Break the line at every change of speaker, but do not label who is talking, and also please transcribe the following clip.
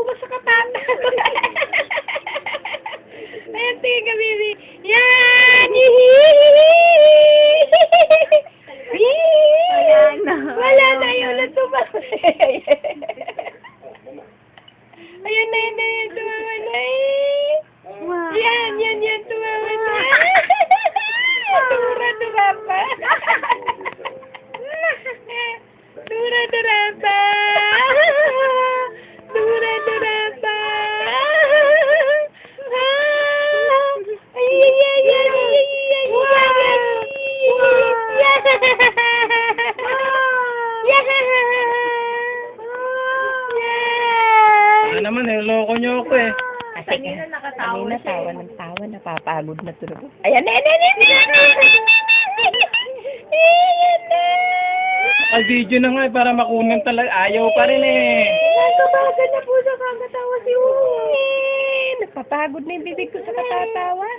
ko sa katatawa. Ayan, tingin baby. Yan!
Ayan na.
Wala na yun na tumawa. Ayan na yun na yun, tumawa na
Wow.
Yan, tumawa na. Dura pa. Dura pa. Dura pa.
Ano naman, niloloko niyo ako eh.
Kanina nakatawa
Kanina
siya.
tawa ng tawa, napapagod na tulog. Ayan na.
Ay, video na nga eh, para makunan talaga. Ayaw pa rin eh.
Nagkabagan na po sa kakatawa si Uy. Napapagod na yung bibig ko sa katatawa.